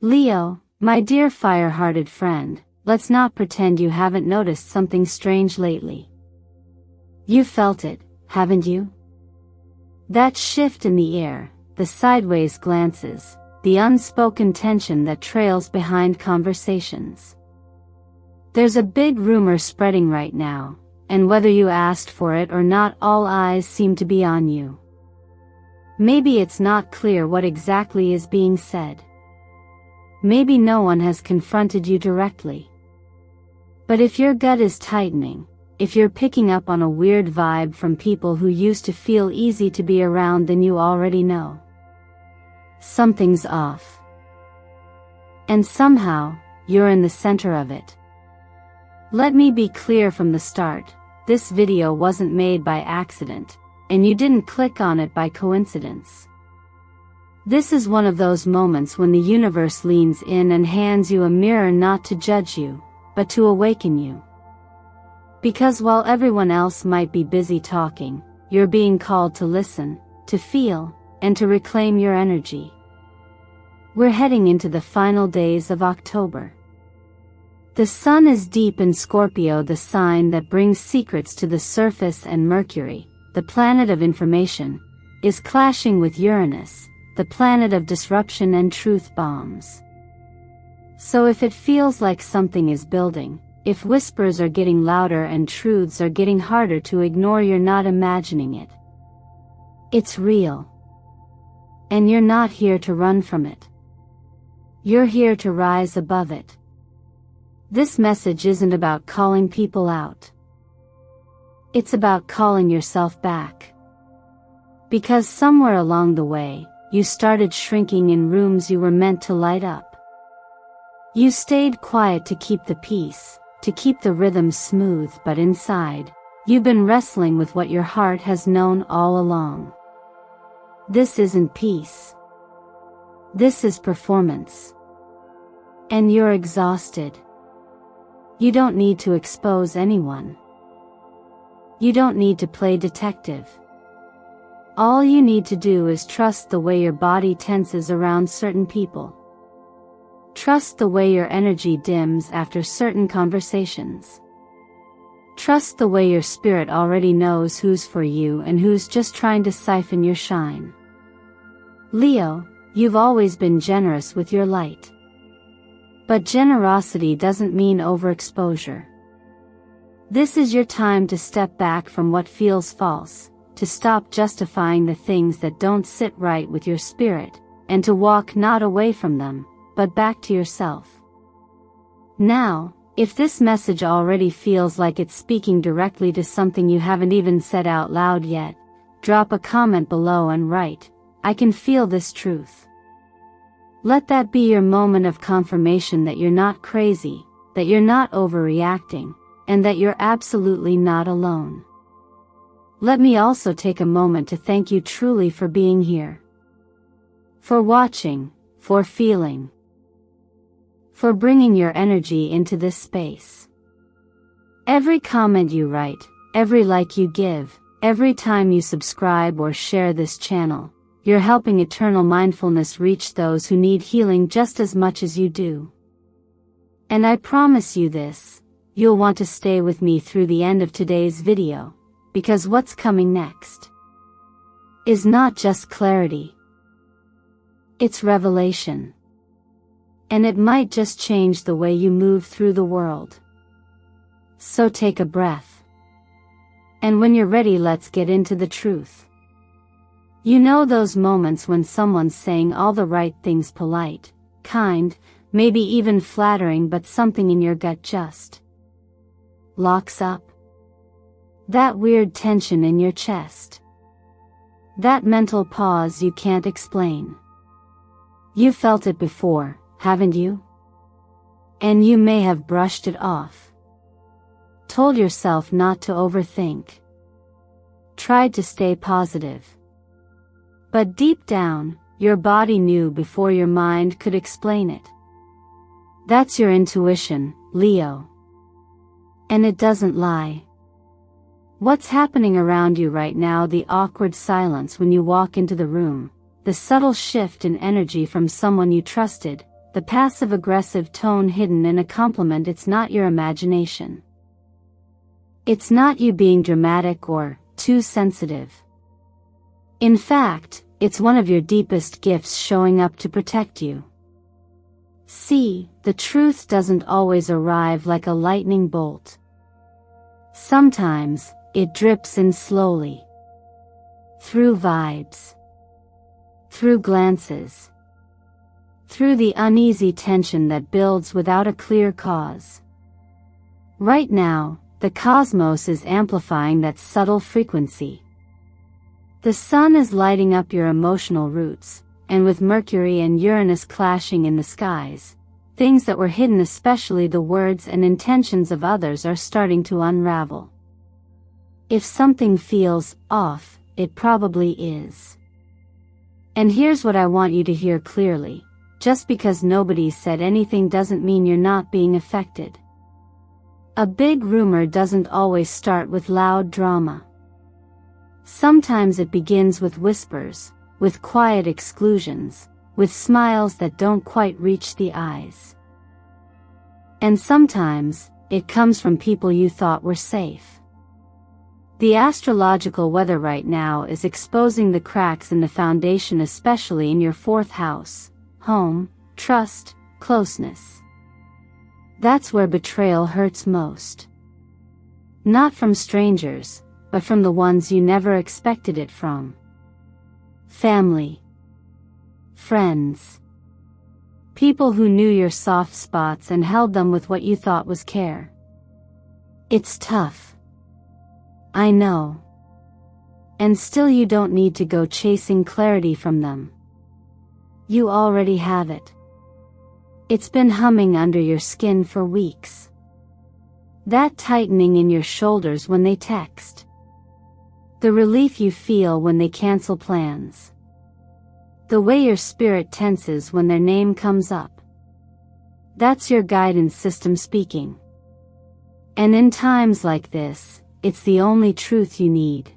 Leo, my dear fire-hearted friend, let's not pretend you haven't noticed something strange lately. You felt it, haven't you? That shift in the air, the sideways glances, the unspoken tension that trails behind conversations. There's a big rumor spreading right now, and whether you asked for it or not, all eyes seem to be on you. Maybe it's not clear what exactly is being said. Maybe no one has confronted you directly. But if your gut is tightening, if you're picking up on a weird vibe from people who used to feel easy to be around, then you already know something's off. And somehow, you're in the center of it. Let me be clear from the start, this video wasn't made by accident, and you didn't click on it by coincidence. This is one of those moments when the universe leans in and hands you a mirror, not to judge you, but to awaken you. Because while everyone else might be busy talking, you're being called to listen, to feel, and to reclaim your energy. We're heading into the final days of October. The sun is deep in Scorpio, the sign that brings secrets to the surface, and Mercury, the planet of information, is clashing with Uranus, the planet of disruption and truth bombs. So if it feels like something is building, if whispers are getting louder and truths are getting harder to ignore, you're not imagining it. It's real. And you're not here to run from it. You're here to rise above it. This message isn't about calling people out. It's about calling yourself back. Because somewhere along the way, you started shrinking in rooms you were meant to light up. You stayed quiet to keep the peace, to keep the rhythm smooth, but inside, you've been wrestling with what your heart has known all along. This isn't peace. This is performance. And you're exhausted. You don't need to expose anyone. You don't need to play detective. All you need to do is trust the way your body tenses around certain people. Trust the way your energy dims after certain conversations. Trust the way your spirit already knows who's for you and who's just trying to siphon your shine. Leo, you've always been generous with your light. But generosity doesn't mean overexposure. This is your time to step back from what feels false, to stop justifying the things that don't sit right with your spirit, and to walk not away from them, but back to yourself. Now, if this message already feels like it's speaking directly to something you haven't even said out loud yet, drop a comment below and write, "I can feel this truth." Let that be your moment of confirmation that you're not crazy, that you're not overreacting, and that you're absolutely not alone. Let me also take a moment to thank you truly for being here. For watching, for feeling. For bringing your energy into this space. Every comment you write, every like you give, every time you subscribe or share this channel, you're helping Eternal Mindfulness reach those who need healing just as much as you do. And I promise you this, you'll want to stay with me through the end of today's video, because what's coming next is not just clarity. It's revelation. And it might just change the way you move through the world. So take a breath. And when you're ready, let's get into the truth. You know those moments when someone's saying all the right things, polite, kind, maybe even flattering, but something in your gut just locks up? That weird tension in your chest. That mental pause you can't explain. You felt it before, haven't you? And you may have brushed it off. Told yourself not to overthink. Tried to stay positive. But deep down, your body knew before your mind could explain it. That's your intuition, Leo. And it doesn't lie. What's happening around you right now? The awkward silence when you walk into the room, the subtle shift in energy from someone you trusted, the passive-aggressive tone hidden in a compliment. It's not your imagination. It's not you being dramatic or too sensitive. In fact, it's one of your deepest gifts showing up to protect you. See, the truth doesn't always arrive like a lightning bolt. Sometimes, it drips in slowly. Through vibes. Through glances. Through the uneasy tension that builds without a clear cause. Right now, the cosmos is amplifying that subtle frequency. The sun is lighting up your emotional roots, and with Mercury and Uranus clashing in the skies, things that were hidden, especially the words and intentions of others, are starting to unravel. If something feels off, it probably is. And here's what I want you to hear clearly. Just because nobody said anything doesn't mean you're not being affected. A big rumor doesn't always start with loud drama. Sometimes it begins with whispers, with quiet exclusions, with smiles that don't quite reach the eyes. And sometimes, it comes from people you thought were safe. The astrological weather right now is exposing the cracks in the foundation, especially in your fourth house, home, trust, closeness. That's where betrayal hurts most. Not from strangers, but from the ones you never expected it from. Family. Friends. People who knew your soft spots and held them with what you thought was care. It's tough. I know. And still, you don't need to go chasing clarity from them. You already have it. It's been humming under your skin for weeks. That tightening in your shoulders when they text. The relief you feel when they cancel plans. The way your spirit tenses when their name comes up. That's your guidance system speaking. And in times like this, it's the only truth you need.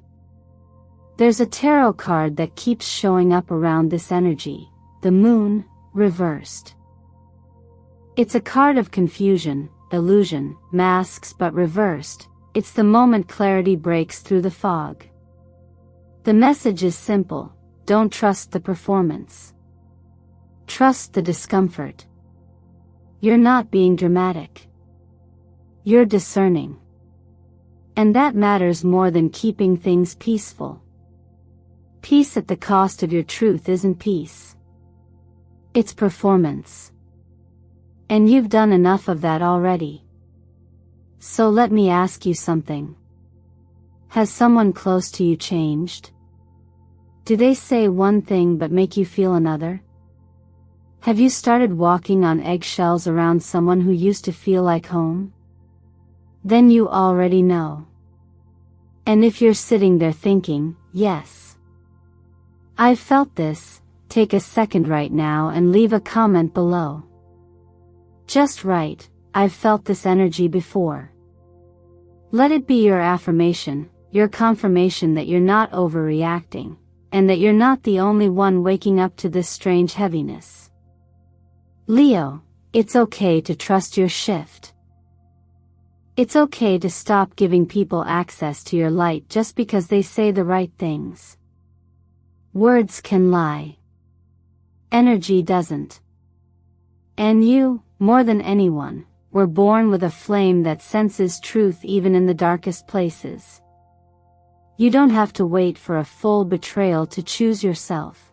There's a tarot card that keeps showing up around this energy, the Moon, reversed. It's a card of confusion, illusion, masks, but reversed. It's the moment clarity breaks through the fog. The message is simple: don't trust the performance. Trust the discomfort. You're not being dramatic. You're discerning. And that matters more than keeping things peaceful. Peace at the cost of your truth isn't peace. It's performance. And you've done enough of that already. So let me ask you something. Has someone close to you changed? Do they say one thing but make you feel another? Have you started walking on eggshells around someone who used to feel like home? Then you already know. And if you're sitting there thinking, yes, I've felt this, take a second right now and leave a comment below. Just write, I've felt this energy before. Let it be your affirmation, your confirmation that you're not overreacting, and that you're not the only one waking up to this strange heaviness. Leo, it's okay to trust your shift. It's okay to stop giving people access to your light just because they say the right things. Words can lie. Energy doesn't. And you, more than anyone, were born with a flame that senses truth even in the darkest places. You don't have to wait for a full betrayal to choose yourself.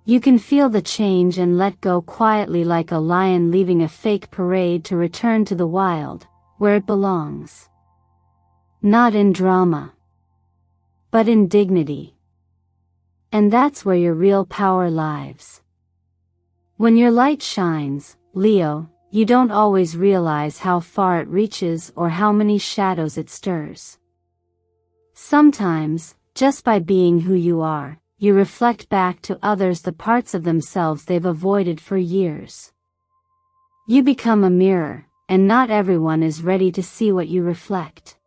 You can feel the change and let go quietly, like a lion leaving a fake parade to return to the wild, where it belongs. Not in drama, but in dignity. And that's where your real power lies. When your light shines, Leo, you don't always realize how far it reaches or how many shadows it stirs. Sometimes, just by being who you are, you reflect back to others the parts of themselves they've avoided for years. You become a mirror, and not everyone is ready to see what you reflect.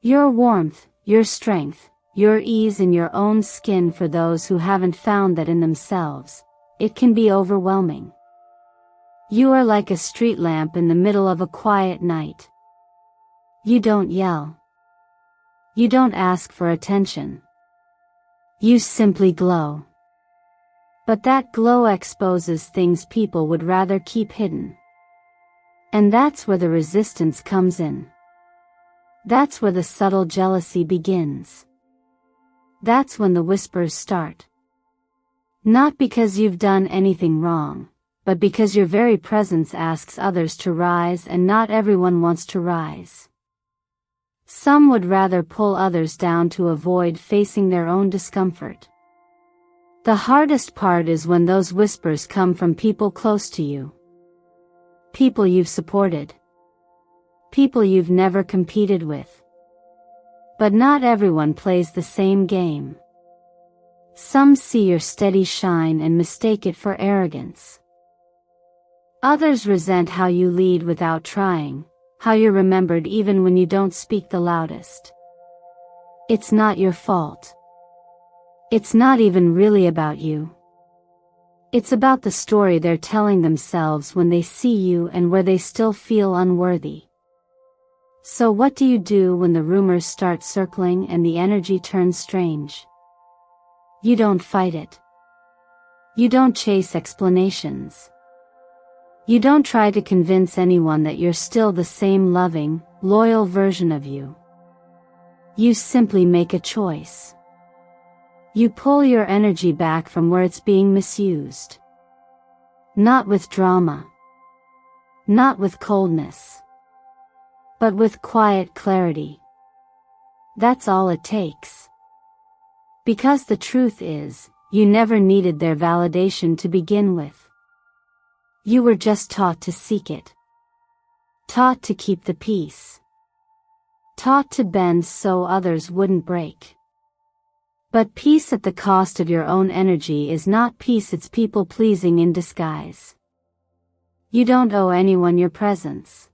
Your warmth, your strength, your ease in your own skin, for those who haven't found that in themselves, it can be overwhelming. You are like a street lamp in the middle of a quiet night. You don't yell. You don't ask for attention. You simply glow. But that glow exposes things people would rather keep hidden. And that's where the resistance comes in. That's where the subtle jealousy begins. That's when the whispers start. Not because you've done anything wrong, but because your very presence asks others to rise, and not everyone wants to rise. Some would rather pull others down to avoid facing their own discomfort. The hardest part is when those whispers come from people close to you. People you've supported. People you've never competed with. But not everyone plays the same game. Some see your steady shine and mistake it for arrogance. Others resent how you lead without trying, how you're remembered even when you don't speak the loudest. It's not your fault. It's not even really about you. It's about the story they're telling themselves when they see you and where they still feel unworthy. So what do you do when the rumors start circling and the energy turns strange? You don't fight it. You don't chase explanations. You don't try to convince anyone that you're still the same loving, loyal version of you. You simply make a choice. You pull your energy back from where it's being misused. Not with drama. Not with coldness. But with quiet clarity. That's all it takes. Because the truth is, you never needed their validation to begin with. You were just taught to seek it. Taught to keep the peace. Taught to bend so others wouldn't break. But peace at the cost of your own energy is not peace, it's people-pleasing in disguise. You don't owe anyone your presence.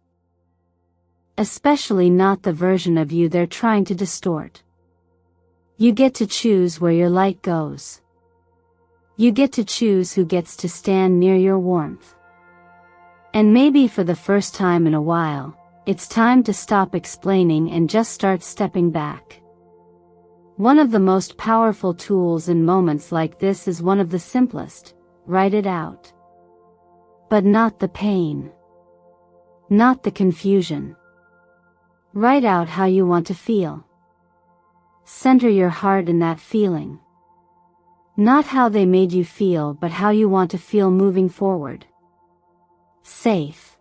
Especially not the version of you they're trying to distort. You get to choose where your light goes. You get to choose who gets to stand near your warmth. And maybe for the first time in a while, it's time to stop explaining and just start stepping back. One of the most powerful tools in moments like this is one of the simplest: write it out. But not the pain. Not the confusion. Write out how you want to feel. Center your heart in that feeling. Not how they made you feel, but how you want to feel moving forward. Safe.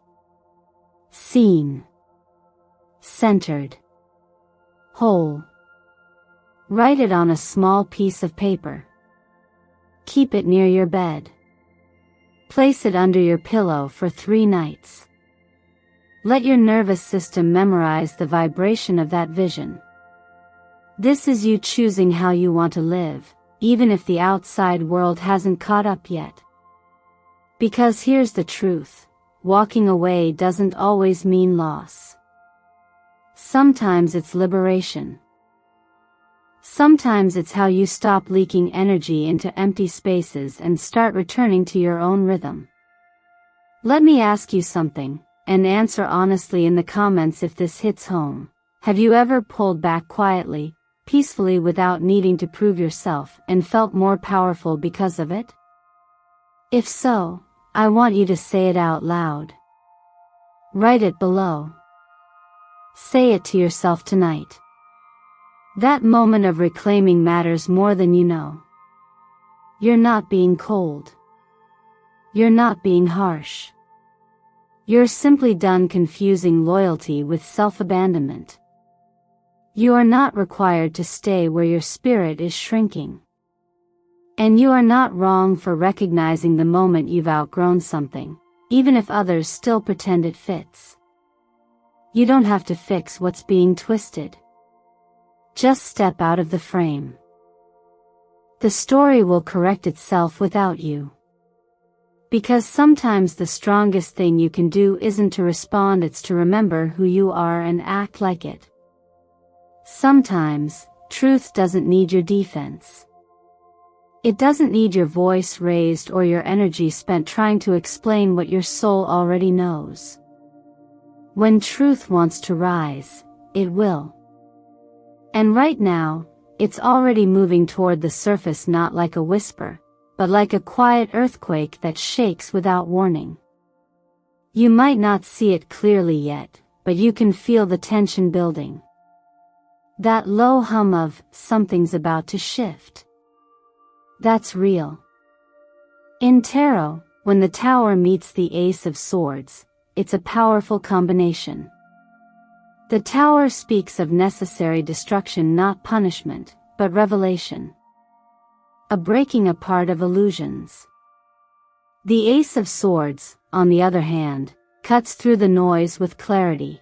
Seen. Centered. Whole. Write it on a small piece of paper. Keep it near your bed. Place it under your pillow for 3 nights. Let your nervous system memorize the vibration of that vision. This is you choosing how you want to live, even if the outside world hasn't caught up yet. Because here's the truth: walking away doesn't always mean loss. Sometimes it's liberation. Sometimes it's how you stop leaking energy into empty spaces and start returning to your own rhythm. Let me ask you something, and answer honestly in the comments if this hits home. Have you ever pulled back quietly, peacefully, without needing to prove yourself, and felt more powerful because of it? If so, I want you to say it out loud. Write it below. Say it to yourself tonight. That moment of reclaiming matters more than you know. You're not being cold. You're not being harsh. You're simply done confusing loyalty with self-abandonment. You are not required to stay where your spirit is shrinking. And you are not wrong for recognizing the moment you've outgrown something, even if others still pretend it fits. You don't have to fix what's being twisted. Just step out of the frame. The story will correct itself without you. Because sometimes the strongest thing you can do isn't to respond, it's to remember who you are and act like it. Sometimes, truth doesn't need your defense. It doesn't need your voice raised or your energy spent trying to explain what your soul already knows. When truth wants to rise, it will. And right now, it's already moving toward the surface, not like a whisper, but like a quiet earthquake that shakes without warning. You might not see it clearly yet, but you can feel the tension building. That low hum of something's about to shift. That's real. In tarot, when the Tower meets the Ace of Swords, it's a powerful combination. The Tower speaks of necessary destruction, not punishment, but revelation. A breaking apart of illusions. The Ace of Swords, on the other hand, cuts through the noise with clarity.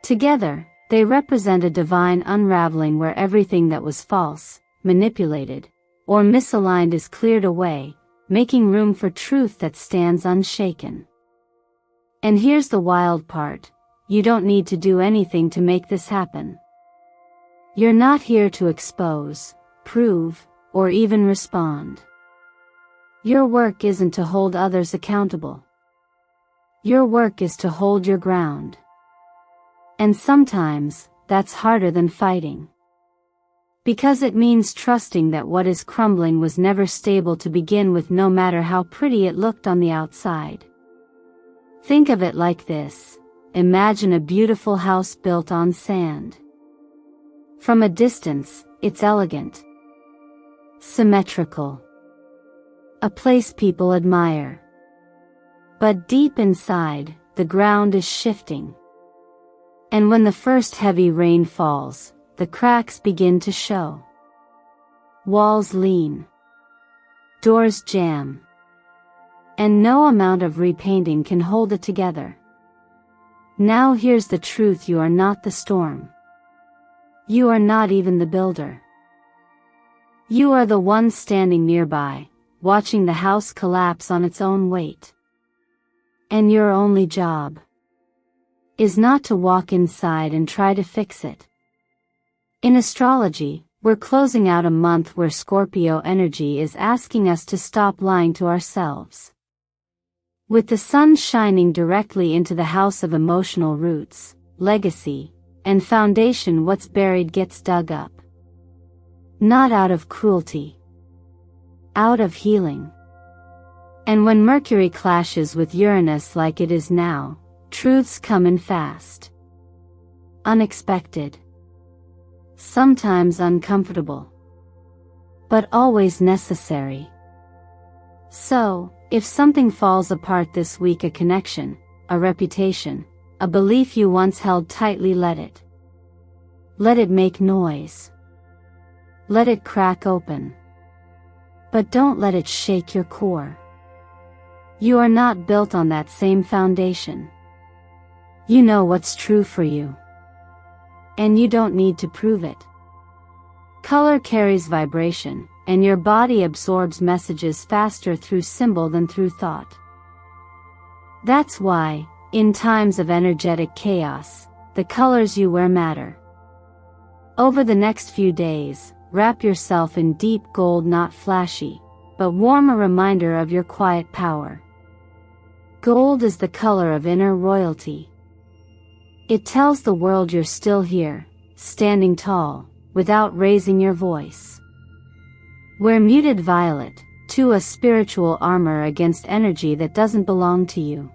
Together, they represent a divine unraveling where everything that was false, manipulated, or misaligned is cleared away, making room for truth that stands unshaken. And here's the wild part: you don't need to do anything to make this happen. You're not here to expose, prove, or even respond. Your work isn't to hold others accountable. Your work is to hold your ground. And sometimes, that's harder than fighting. Because it means trusting that what is crumbling was never stable to begin with, no matter how pretty it looked on the outside. Think of it like this: imagine a beautiful house built on sand. From a distance, it's elegant, symmetrical, a place people admire. But deep inside, the ground is shifting. And when the first heavy rain falls, the cracks begin to show. Walls lean. Doors jam. And no amount of repainting can hold it together. Now here's the truth: you are not the storm. You are not even the builder. You are the one standing nearby, watching the house collapse on its own weight. And your only job is not to walk inside and try to fix it. In astrology, we're closing out a month where Scorpio energy is asking us to stop lying to ourselves. With the sun shining directly into the house of emotional roots, legacy, and foundation, what's buried gets dug up. Not out of cruelty. Out of healing. And when Mercury clashes with Uranus like it is now, truths come in fast. Unexpected. Sometimes uncomfortable. But always necessary. So, if something falls apart this week, a connection, a reputation, a belief you once held tightly, let it. Let it make noise. Let it crack open. But don't let it shake your core. You are not built on that same foundation. You know what's true for you. And you don't need to prove it. Color carries vibration, and your body absorbs messages faster through symbol than through thought. That's why, in times of energetic chaos, the colors you wear matter. Over the next few days, wrap yourself in deep gold, not flashy, but warm, a reminder of your quiet power. Gold is the color of inner royalty. It tells the world you're still here, standing tall, without raising your voice. Wear muted violet, to a spiritual armor against energy that doesn't belong to you.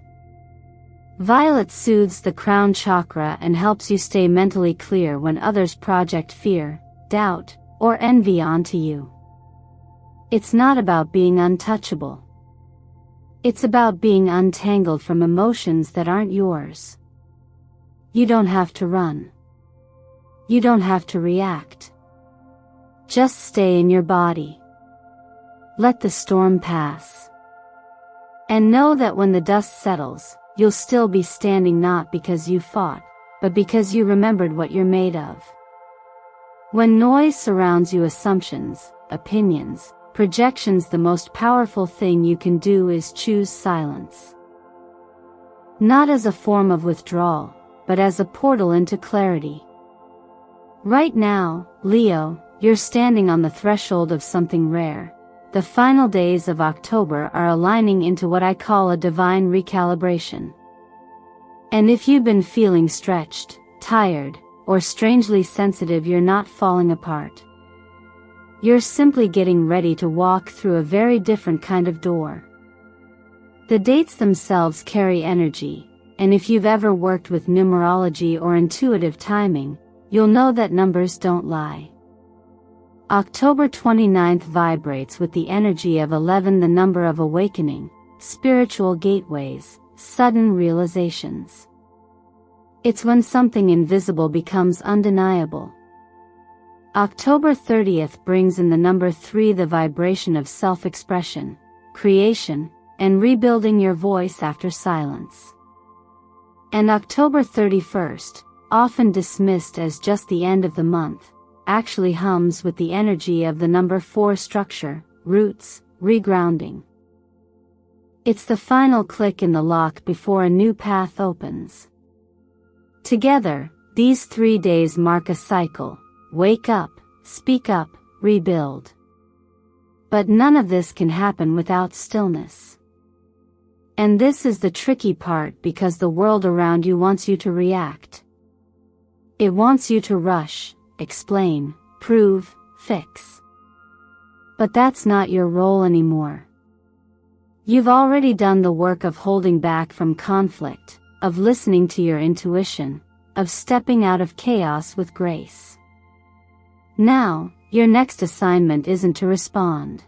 Violet soothes the crown chakra and helps you stay mentally clear when others project fear, doubt, or envy onto you. It's not about being untouchable. It's about being untangled from emotions that aren't yours. You don't have to run. You don't have to react. Just stay in your body. Let the storm pass. And know that when the dust settles, you'll still be standing, not because you fought, but because you remembered what you're made of. When noise surrounds you, assumptions, opinions, projections, the most powerful thing you can do is choose silence. Not as a form of withdrawal, but as a portal into clarity. Right now, Leo, you're standing on the threshold of something rare. The final days of October are aligning into what I call a divine recalibration. And if you've been feeling stretched, tired, or strangely sensitive, you're not falling apart. You're simply getting ready to walk through a very different kind of door. The dates themselves carry energy, and if you've ever worked with numerology or intuitive timing, you'll know that numbers don't lie. October 29th vibrates with the energy of 11, the number of awakening, spiritual gateways, sudden realizations. It's when something invisible becomes undeniable. October 30th brings in the number 3, the vibration of self-expression, creation, and rebuilding your voice after silence. And October 31st, often dismissed as just the end of the month, actually hums with the energy of the number 4, structure, roots, regrounding. It's the final click in the lock before a new path opens. Together, these 3 days mark a cycle: wake up, speak up, rebuild. But none of this can happen without stillness. And this is the tricky part, because the world around you wants you to react. It wants you to rush, explain, prove, fix. But that's not your role anymore. You've already done the work of holding back from conflict, of listening to your intuition, of stepping out of chaos with grace. Now, your next assignment isn't to respond.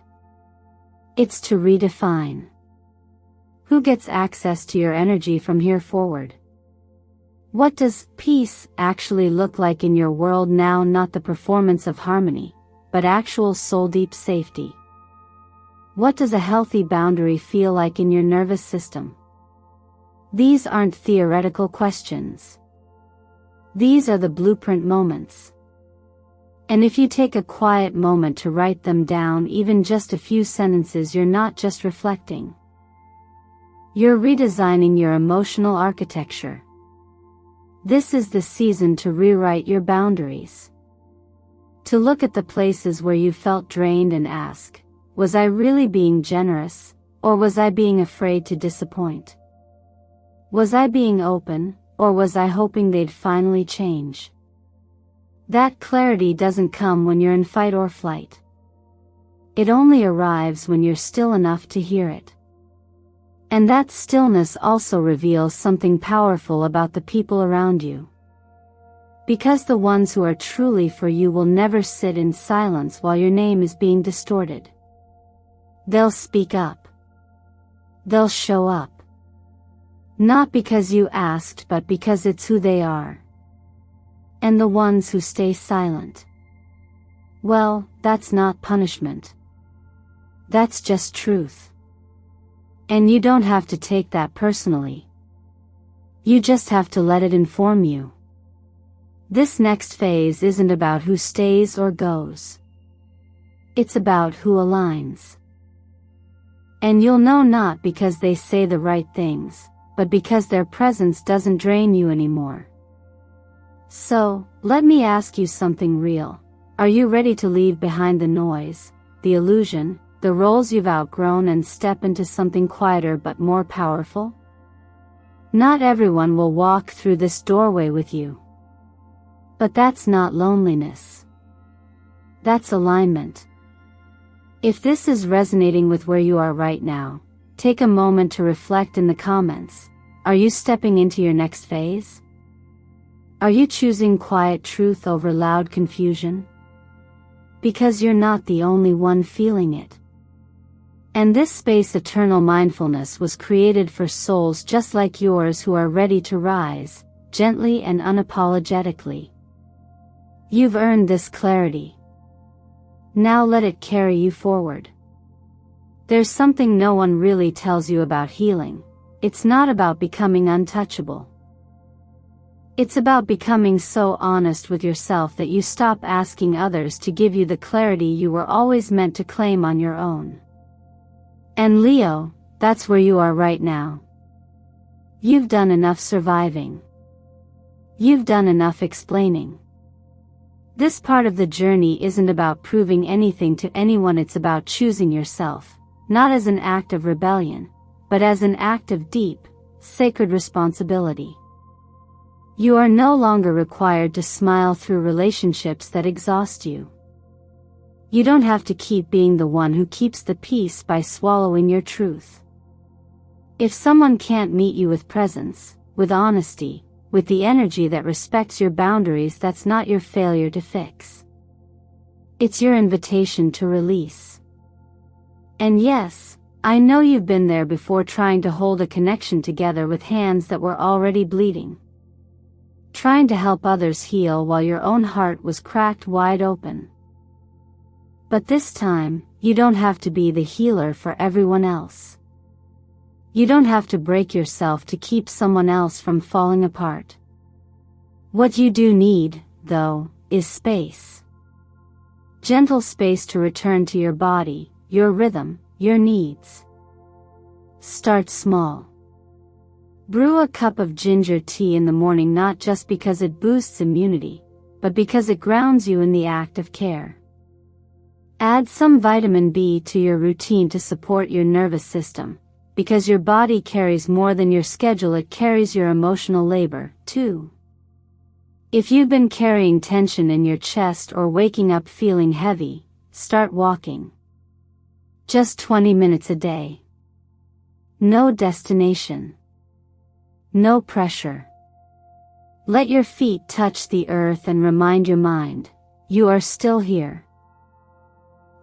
It's to redefine. Who gets access to your energy from here forward? What does peace actually look like in your world now? Not the performance of harmony, but actual soul-deep safety. What does a healthy boundary feel like in your nervous system? These aren't theoretical questions. These are the blueprint moments. And if you take a quiet moment to write them down, even just a few sentences, you're not just reflecting. You're redesigning your emotional architecture. This is the season to rewrite your boundaries. To look at the places where you felt drained and ask, was I really being generous, or was I being afraid to disappoint? Was I being open, or was I hoping they'd finally change? That clarity doesn't come when you're in fight or flight. It only arrives when you're still enough to hear it. And that stillness also reveals something powerful about the people around you. Because the ones who are truly for you will never sit in silence while your name is being distorted. They'll speak up. They'll show up. Not because you asked, but because it's who they are. And the ones who stay silent, well, that's not punishment. That's just truth. And you don't have to take that personally. You just have to let it inform you. This next phase isn't about who stays or goes. It's about who aligns. And you'll know, not because they say the right things, but because their presence doesn't drain you anymore. So, let me ask you something real. Are you ready to leave behind the noise, the illusion, the roles you've outgrown, and step into something quieter but more powerful? Not everyone will walk through this doorway with you. But that's not loneliness. That's alignment. If this is resonating with where you are right now, take a moment to reflect in the comments. Are you stepping into your next phase? Are you choosing quiet truth over loud confusion? Because you're not the only one feeling it. And this space, eternal mindfulness, was created for souls just like yours who are ready to rise, gently and unapologetically. You've earned this clarity. Now let it carry you forward. There's something no one really tells you about healing. It's not about becoming untouchable. It's about becoming so honest with yourself that you stop asking others to give you the clarity you were always meant to claim on your own. And Leo, that's where you are right now. You've done enough surviving. You've done enough explaining. This part of the journey isn't about proving anything to anyone, it's about choosing yourself, not as an act of rebellion, but as an act of deep, sacred responsibility. You are no longer required to smile through relationships that exhaust you. You don't have to keep being the one who keeps the peace by swallowing your truth. If someone can't meet you with presence, with honesty, with the energy that respects your boundaries, that's not your failure to fix. It's your invitation to release. And yes, I know you've been there before, trying to hold a connection together with hands that were already bleeding. Trying to help others heal while your own heart was cracked wide open. But this time, you don't have to be the healer for everyone else. You don't have to break yourself to keep someone else from falling apart. What you do need, though, is space. Gentle space to return to your body, your rhythm, your needs. Start small. Brew a cup of ginger tea in the morning, not just because it boosts immunity, but because it grounds you in the act of care. Add some vitamin B to your routine to support your nervous system, because your body carries more than your schedule, it carries your emotional labor, too. If you've been carrying tension in your chest or waking up feeling heavy, start walking. Just 20 minutes a day. No destination. No pressure. Let your feet touch the earth and remind your mind, you are still here.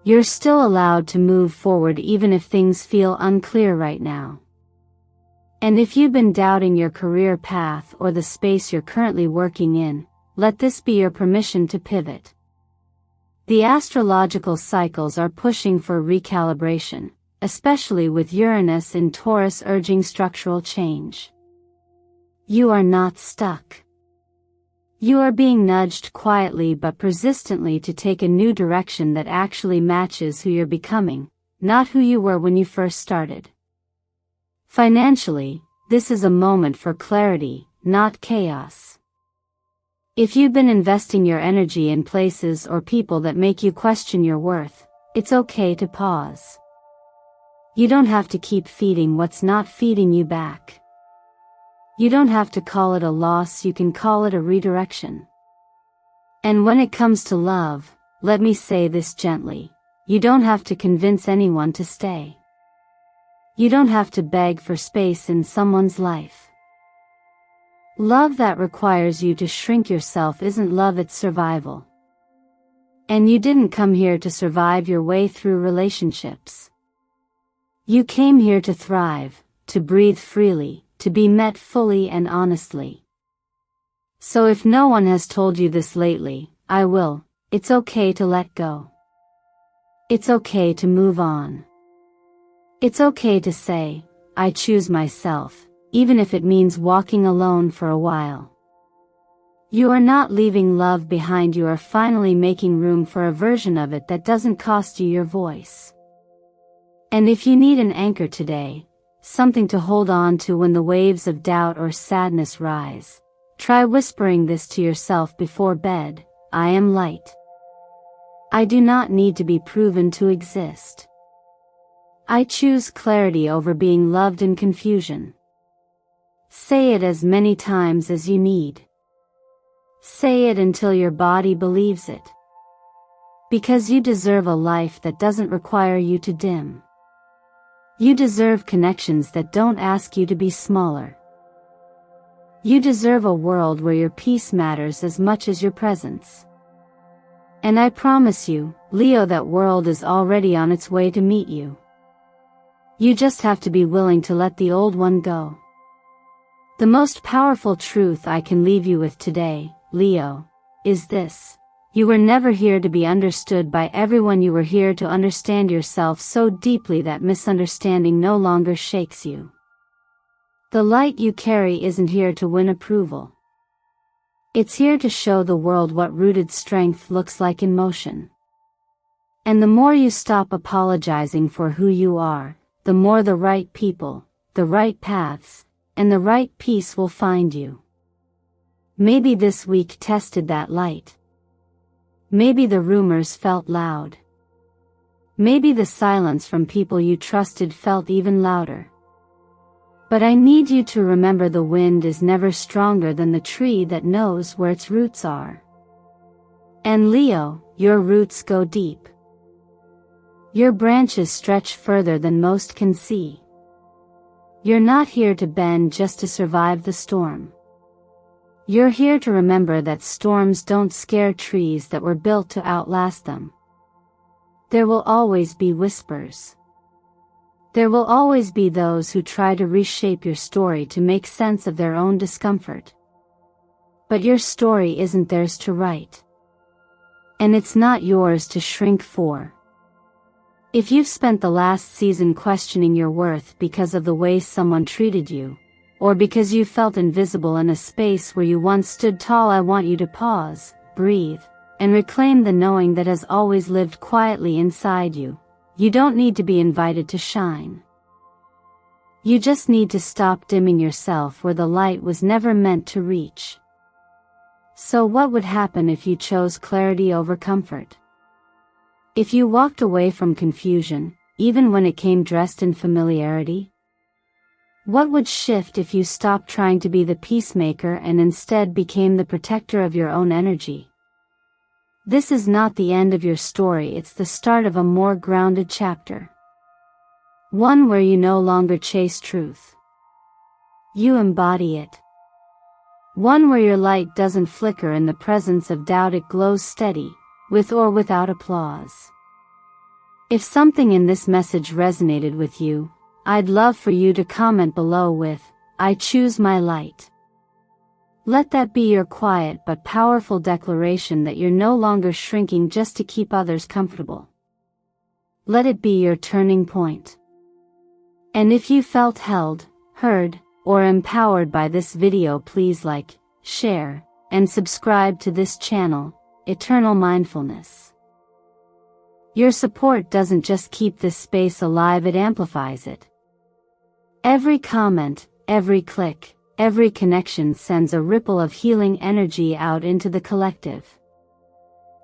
You're still allowed to move forward even if things feel unclear right now. And if you've been doubting your career path or the space you're currently working in, let this be your permission to pivot. The astrological cycles are pushing for recalibration, especially with Uranus in Taurus urging structural change. You are not stuck. You are being nudged quietly but persistently to take a new direction that actually matches who you're becoming, not who you were when you first started. Financially, this is a moment for clarity, not chaos. If you've been investing your energy in places or people that make you question your worth, it's okay to pause. You don't have to keep feeding what's not feeding you back. You don't have to call it a loss, you can call it a redirection. And when it comes to love, let me say this gently, you don't have to convince anyone to stay. You don't have to beg for space in someone's life. Love that requires you to shrink yourself isn't love, it's survival. And you didn't come here to survive your way through relationships. You came here to thrive, to breathe freely, to be met fully and honestly. So if no one has told you this lately, I will. It's okay to let go. It's okay to move on. It's okay to say, I choose myself, even if it means walking alone for a while. You are not leaving love behind, you are finally making room for a version of it that doesn't cost you your voice. And if you need an anchor today, something to hold on to when the waves of doubt or sadness rise, try whispering this to yourself before bed, I am light. I do not need to be proven to exist. I choose clarity over being loved in confusion. Say it as many times as you need. Say it until your body believes it. Because you deserve a life that doesn't require you to dim. You deserve connections that don't ask you to be smaller. You deserve a world where your peace matters as much as your presence. And I promise you, Leo, that world is already on its way to meet you. You just have to be willing to let the old one go. The most powerful truth I can leave you with today, Leo, is this. You were never here to be understood by everyone, you were here to understand yourself so deeply that misunderstanding no longer shakes you. The light you carry isn't here to win approval. It's here to show the world what rooted strength looks like in motion. And the more you stop apologizing for who you are, the more the right people, the right paths, and the right peace will find you. Maybe this week tested that light. Maybe the rumors felt loud. Maybe the silence from people you trusted felt even louder. But I need you to remember the wind is never stronger than the tree that knows where its roots are. And Leo, your roots go deep. Your branches stretch further than most can see. You're not here to bend just to survive the storm. You're here to remember that storms don't scare trees that were built to outlast them. There will always be whispers. There will always be those who try to reshape your story to make sense of their own discomfort. But your story isn't theirs to write. And it's not yours to shrink for. If you've spent the last season questioning your worth because of the way someone treated you, or because you felt invisible in a space where you once stood tall, I want you to pause, breathe, and reclaim the knowing that has always lived quietly inside you. You don't need to be invited to shine. You just need to stop dimming yourself where the light was never meant to reach. So what would happen if you chose clarity over comfort? If you walked away from confusion, even when it came dressed in familiarity? What would shift if you stopped trying to be the peacemaker and instead became the protector of your own energy? This is not the end of your story, it's the start of a more grounded chapter. One where you no longer chase truth. You embody it. One where your light doesn't flicker in the presence of doubt, it glows steady, with or without applause. If something in this message resonated with you, I'd love for you to comment below with, "I choose my light." Let that be your quiet but powerful declaration that you're no longer shrinking just to keep others comfortable. Let it be your turning point. And if you felt held, heard, or empowered by this video, please like, share, and subscribe to this channel, Eternal Mindfulness. Your support doesn't just keep this space alive, it amplifies it. Every comment, every click, every connection sends a ripple of healing energy out into the collective.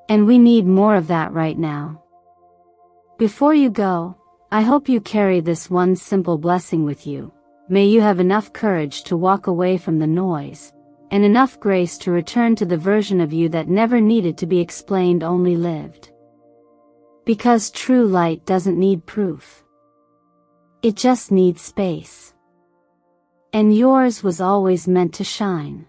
And we need more of that right now. Before you go, I hope you carry this one simple blessing with you. May you have enough courage to walk away from the noise, and enough grace to return to the version of you that never needed to be explained, only lived. Because true light doesn't need proof. It just needs space. And yours was always meant to shine.